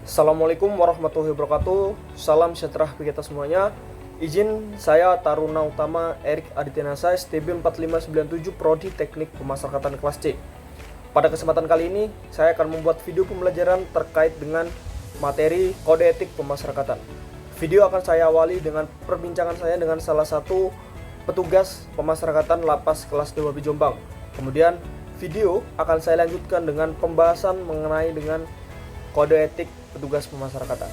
Assalamualaikum warahmatullahi wabarakatuh. Salam sejahtera bagi kita semuanya. Izin saya Taruna Utama Erik Adityanasa, STB 4597 Prodi Teknik Pemasyarakatan kelas C. Pada kesempatan kali ini, saya akan membuat video pembelajaran terkait dengan materi kode etik pemasyarakatan. Video akan saya awali dengan perbincangan saya dengan salah satu petugas pemasyarakatan Lapas kelas 2B Jombang. Kemudian video akan saya lanjutkan dengan pembahasan mengenai dengan kode etik petugas pemasyarakatan.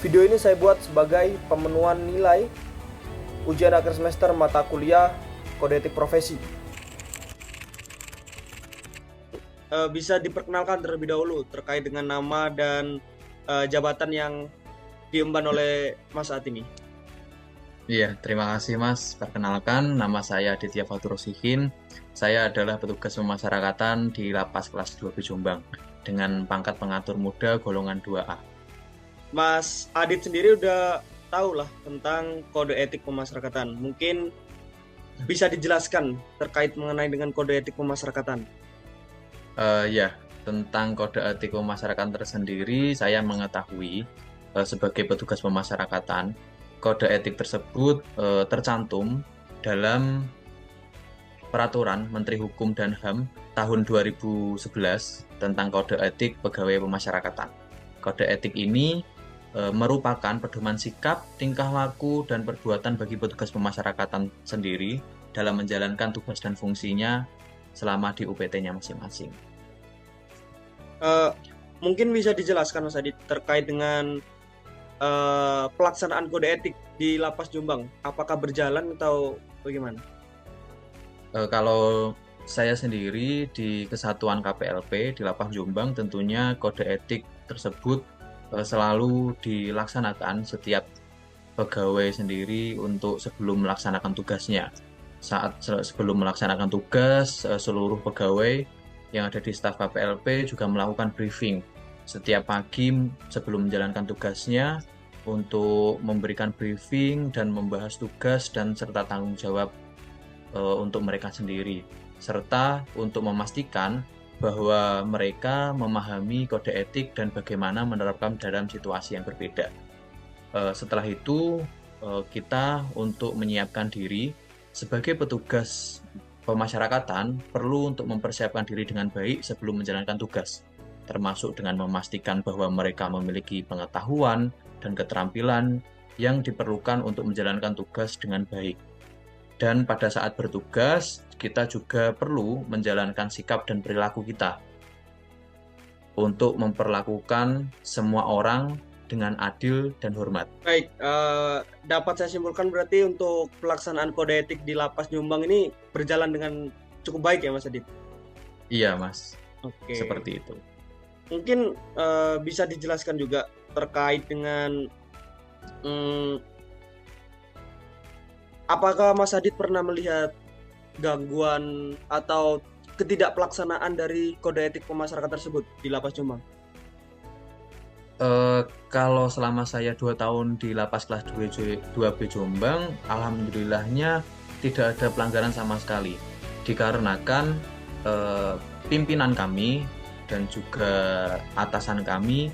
Video ini saya buat sebagai pemenuhan nilai ujian akhir semester mata kuliah kode etik profesi. Bisa diperkenalkan terlebih dahulu terkait dengan nama dan jabatan yang diemban oleh Mas saat ini. Iya, terima kasih Mas. Perkenalkan, nama saya Aditya Fatur Rosihin. Saya adalah petugas pemasyarakatan di Lapas kelas 2B Jombang dengan pangkat pengatur muda golongan 2A. Mas Adit sendiri udah tahu lah tentang kode etik pemasyarakatan. Mungkin bisa dijelaskan terkait mengenai dengan kode etik pemasyarakatan. Ya, tentang kode etik pemasyarakatan tersendiri, saya mengetahui sebagai petugas pemasyarakatan, kode etik tersebut tercantum dalam Peraturan Menteri Hukum dan HAM tahun 2011 tentang kode etik pegawai pemasyarakatan. Kode etik ini merupakan pedoman sikap, tingkah laku, dan perbuatan bagi petugas pemasyarakatan sendiri dalam menjalankan tugas dan fungsinya selama di UPT-nya masing-masing. Mungkin bisa dijelaskan Mas Adit terkait dengan pelaksanaan kode etik di Lapas Jombang. Apakah berjalan atau bagaimana? Kalau saya sendiri di Kesatuan KPLP di Lapas Jombang, tentunya kode etik tersebut selalu dilaksanakan setiap pegawai sendiri untuk sebelum melaksanakan tugasnya. Sebelum melaksanakan tugas, seluruh pegawai yang ada di staf KPLP juga melakukan briefing setiap pagi sebelum menjalankan tugasnya untuk memberikan briefing dan membahas tugas dan serta tanggung jawab untuk mereka sendiri, serta untuk memastikan bahwa mereka memahami kode etik dan bagaimana menerapkan dalam situasi yang berbeda. Setelah itu, kita untuk menyiapkan diri sebagai petugas pemasyarakatan perlu untuk mempersiapkan diri dengan baik sebelum menjalankan tugas, termasuk dengan memastikan bahwa mereka memiliki pengetahuan dan keterampilan yang diperlukan untuk menjalankan tugas dengan baik. Dan pada saat bertugas, kita juga perlu menjalankan sikap dan perilaku kita untuk memperlakukan semua orang dengan adil dan hormat. Baik, dapat saya simpulkan berarti untuk pelaksanaan kode etik di Lapas Jombang ini berjalan dengan cukup baik ya Mas Adit? Iya Mas, Oke. seperti itu. Mungkin bisa dijelaskan juga terkait dengan apakah Mas Adit pernah melihat gangguan atau ketidakpelaksanaan dari kode etik pemasyarakatan tersebut di Lapas Jombang? Kalau selama saya 2 tahun di Lapas kelas 2B Jombang, alhamdulillahnya tidak ada pelanggaran sama sekali. Dikarenakan pimpinan kami dan juga atasan kami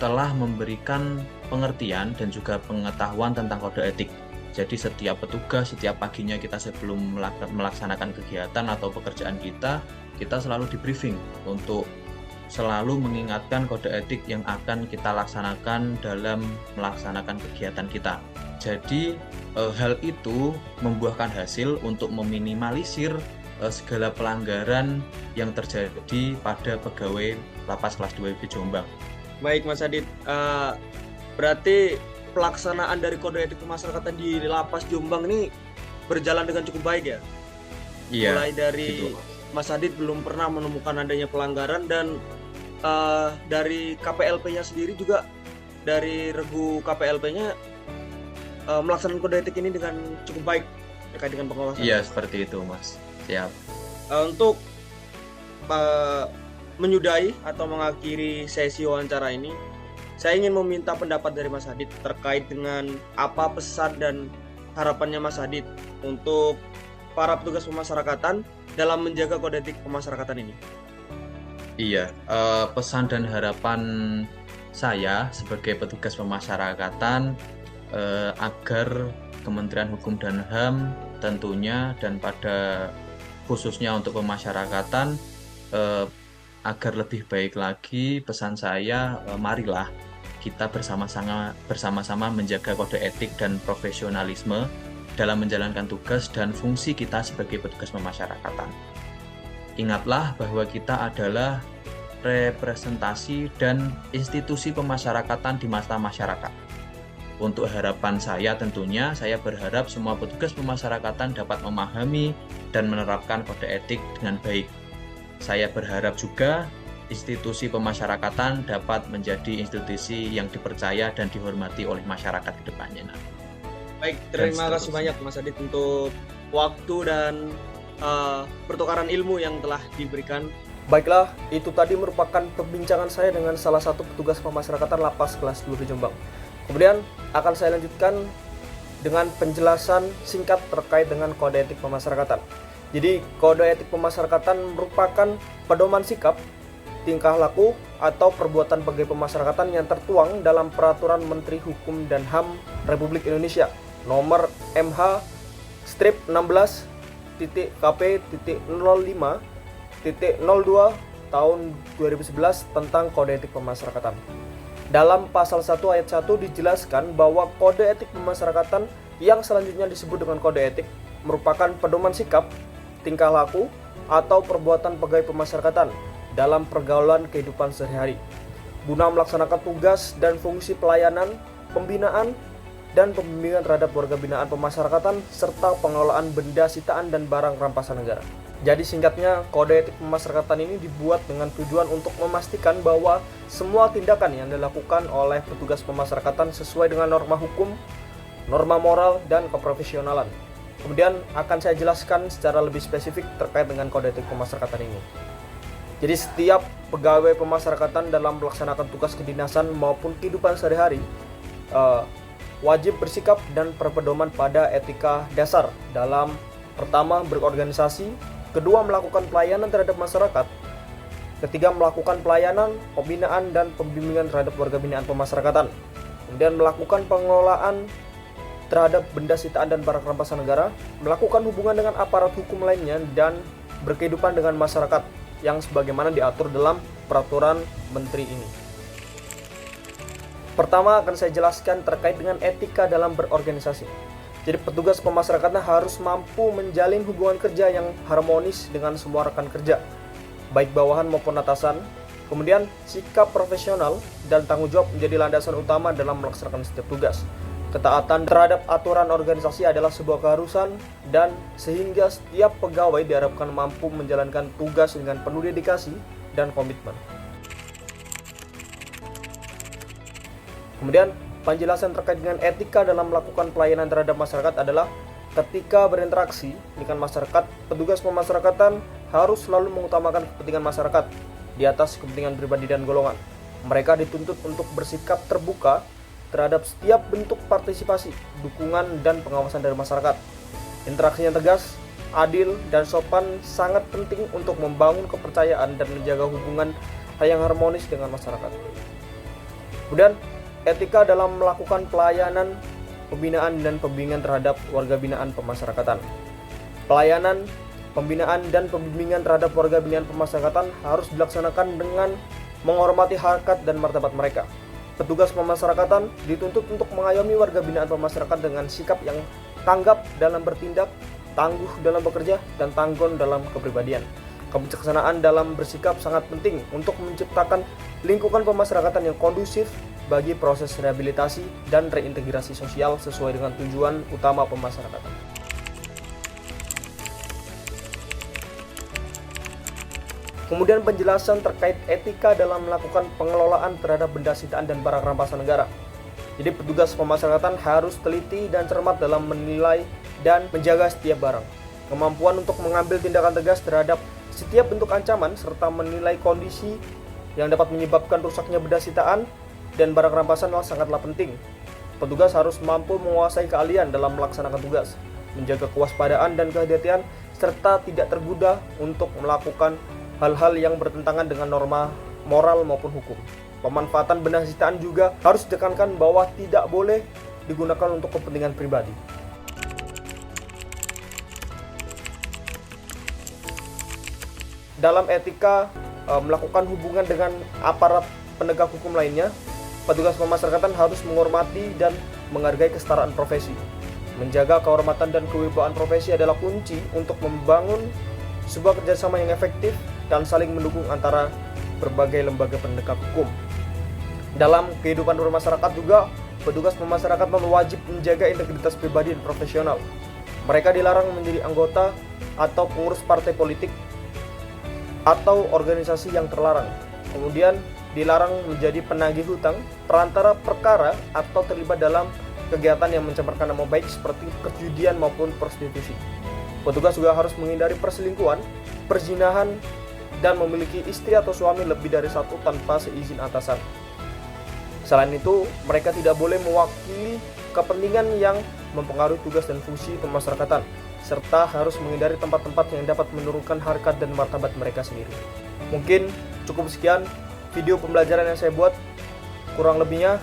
telah memberikan pengertian dan juga pengetahuan tentang kode etik. Jadi setiap petugas, setiap paginya kita sebelum melaksanakan kegiatan atau pekerjaan kita selalu di briefing untuk selalu mengingatkan kode etik yang akan kita laksanakan dalam melaksanakan kegiatan kita. Jadi hal itu membuahkan hasil untuk meminimalisir segala pelanggaran yang terjadi pada pegawai Lapas kelas 2B Jombang. Baik Mas Adit, berarti pelaksanaan dari kode etik pemasyarakatan di Lapas Jombang ini berjalan dengan cukup baik ya? Iya, Mulai dari gitu. Mas Adit belum pernah menemukan adanya pelanggaran dan dari KPLP-nya sendiri juga dari regu KPLP-nya melaksanakan kode etik ini dengan cukup baik terkait dengan pengawasan. Iya, seperti itu Mas. Siap. Untuk menyudahi atau mengakhiri sesi wawancara ini, saya ingin meminta pendapat dari Mas Adit terkait dengan apa pesan dan harapannya Mas Adit untuk para petugas pemasyarakatan dalam menjaga kode etik pemasyarakatan ini. Iya, pesan dan harapan saya sebagai petugas pemasyarakatan agar Kementerian Hukum dan HAM tentunya dan pada khususnya untuk pemasyarakatan agar lebih baik lagi, pesan saya marilah kita bersama-sama menjaga kode etik dan profesionalisme dalam menjalankan tugas dan fungsi kita sebagai petugas pemasyarakatan. Ingatlah bahwa kita adalah representasi dan institusi pemasyarakatan di mata masyarakat. Untuk harapan saya tentunya, saya berharap semua petugas pemasyarakatan dapat memahami dan menerapkan kode etik dengan baik. Saya berharap juga institusi pemasyarakatan dapat menjadi institusi yang dipercaya dan dihormati oleh masyarakat ke depannya. Baik, terima kasih banyak Mas Adit untuk waktu dan pertukaran ilmu yang telah diberikan. Baiklah, itu tadi merupakan perbincangan saya dengan salah satu petugas pemasyarakatan Lapas kelas 2 di Jombang. Kemudian akan saya lanjutkan dengan penjelasan singkat terkait dengan kode etik pemasyarakatan. Jadi, kode etik pemasyarakatan merupakan pedoman sikap, tingkah laku, atau perbuatan pegawai pemasyarakatan yang tertuang dalam Peraturan Menteri Hukum dan HAM Republik Indonesia nomor MH-KP.05.02 tahun 2011 tentang kode etik pemasyarakatan. Dalam pasal 1 ayat 1 dijelaskan bahwa kode etik pemasyarakatan yang selanjutnya disebut dengan kode etik merupakan pedoman sikap, tingkah laku, atau perbuatan pegawai pemasyarakatan dalam pergaulan kehidupan sehari-hari guna melaksanakan tugas dan fungsi pelayanan, pembinaan, dan pembimbingan terhadap warga binaan pemasyarakatan serta pengelolaan benda sitaan dan barang rampasan negara. Jadi singkatnya, kode etik pemasyarakatan ini dibuat dengan tujuan untuk memastikan bahwa semua tindakan yang dilakukan oleh petugas pemasyarakatan sesuai dengan norma hukum, norma moral, dan keprofesionalan. Kemudian akan saya jelaskan secara lebih spesifik terkait dengan kode etik pemasyarakatan ini. Jadi setiap pegawai pemasyarakatan dalam melaksanakan tugas kedinasan maupun kehidupan sehari-hari wajib bersikap dan berpedoman pada etika dasar dalam pertama berorganisasi, kedua melakukan pelayanan terhadap masyarakat, ketiga melakukan pelayanan, pembinaan, dan pembimbingan terhadap warga binaan pemasyarakatan, kemudian melakukan pengelolaan terhadap benda sitaan dan barang rampasan negara, melakukan hubungan dengan aparat hukum lainnya, dan berkehidupan dengan masyarakat yang sebagaimana diatur dalam peraturan menteri ini. Pertama akan saya jelaskan terkait dengan etika dalam berorganisasi. Jadi petugas pemasyarakatan harus mampu menjalin hubungan kerja yang harmonis dengan semua rekan kerja, baik bawahan maupun atasan. Kemudian sikap profesional dan tanggung jawab menjadi landasan utama dalam melaksanakan setiap tugas. Ketaatan terhadap aturan organisasi adalah sebuah keharusan dan sehingga setiap pegawai diharapkan mampu menjalankan tugas dengan penuh dedikasi dan komitmen. Kemudian penjelasan terkait dengan etika dalam melakukan pelayanan terhadap masyarakat adalah ketika berinteraksi dengan masyarakat, petugas pemasyarakatan harus selalu mengutamakan kepentingan masyarakat di atas kepentingan pribadi dan golongan. Mereka dituntut untuk bersikap terbuka terhadap setiap bentuk partisipasi, dukungan, dan pengawasan dari masyarakat. Interaksi yang tegas, adil, dan sopan sangat penting untuk membangun kepercayaan dan menjaga hubungan yang harmonis dengan masyarakat. Kemudian, etika dalam melakukan pelayanan, pembinaan, dan pembimbingan terhadap warga binaan pemasyarakatan. Pelayanan, pembinaan, dan pembimbingan terhadap warga binaan pemasyarakatan harus dilaksanakan dengan menghormati harkat dan martabat mereka. Petugas pemasyarakatan dituntut untuk mengayomi warga binaan pemasyarakatan dengan sikap yang tanggap dalam bertindak, tangguh dalam bekerja, dan tanggon dalam kepribadian. Kebijaksanaan dalam bersikap sangat penting untuk menciptakan lingkungan pemasyarakatan yang kondusif bagi proses rehabilitasi dan reintegrasi sosial sesuai dengan tujuan utama pemasyarakatan. Kemudian penjelasan terkait etika dalam melakukan pengelolaan terhadap benda sitaan dan barang rampasan negara. Jadi petugas pemasyarakatan harus teliti dan cermat dalam menilai dan menjaga setiap barang. Kemampuan untuk mengambil tindakan tegas terhadap setiap bentuk ancaman serta menilai kondisi yang dapat menyebabkan rusaknya benda sitaan dan barang rampasan sangatlah penting. Petugas harus mampu menguasai keahlian dalam melaksanakan tugas, menjaga kewaspadaan dan kehati-hatian, serta tidak tergoda untuk melakukan hal-hal yang bertentangan dengan norma moral maupun hukum. Pemanfaatan benda sitaan juga harus ditekankan bahwa tidak boleh digunakan untuk kepentingan pribadi. Dalam etika melakukan hubungan dengan aparat penegak hukum lainnya, petugas pemasyarakatan harus menghormati dan menghargai kesetaraan profesi. Menjaga kehormatan dan kewibawaan profesi adalah kunci untuk membangun sebuah kerjasama yang efektif dan saling mendukung antara berbagai lembaga penegak hukum. Dalam kehidupan bermasyarakat juga, petugas pemasarakatan wajib menjaga integritas pribadi dan profesional. Mereka dilarang menjadi anggota atau pengurus partai politik atau organisasi yang terlarang. Kemudian dilarang menjadi penagih hutang, perantara perkara, atau terlibat dalam kegiatan yang mencemarkan nama baik seperti perjudian maupun prostitusi. Petugas juga harus menghindari perselingkuhan, perzinahan, dan memiliki istri atau suami lebih dari satu tanpa seizin atasan. Selain itu, mereka tidak boleh mewakili kepentingan yang mempengaruhi tugas dan fungsi pemasyarakatan, serta harus menghindari tempat-tempat yang dapat menurunkan harkat dan martabat mereka sendiri. Mungkin cukup sekian video pembelajaran yang saya buat. Kurang lebihnya,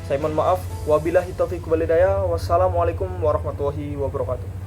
saya mohon maaf. Wabillahi taufiq wal hidayah. Wassalamualaikum warahmatullahi wabarakatuh.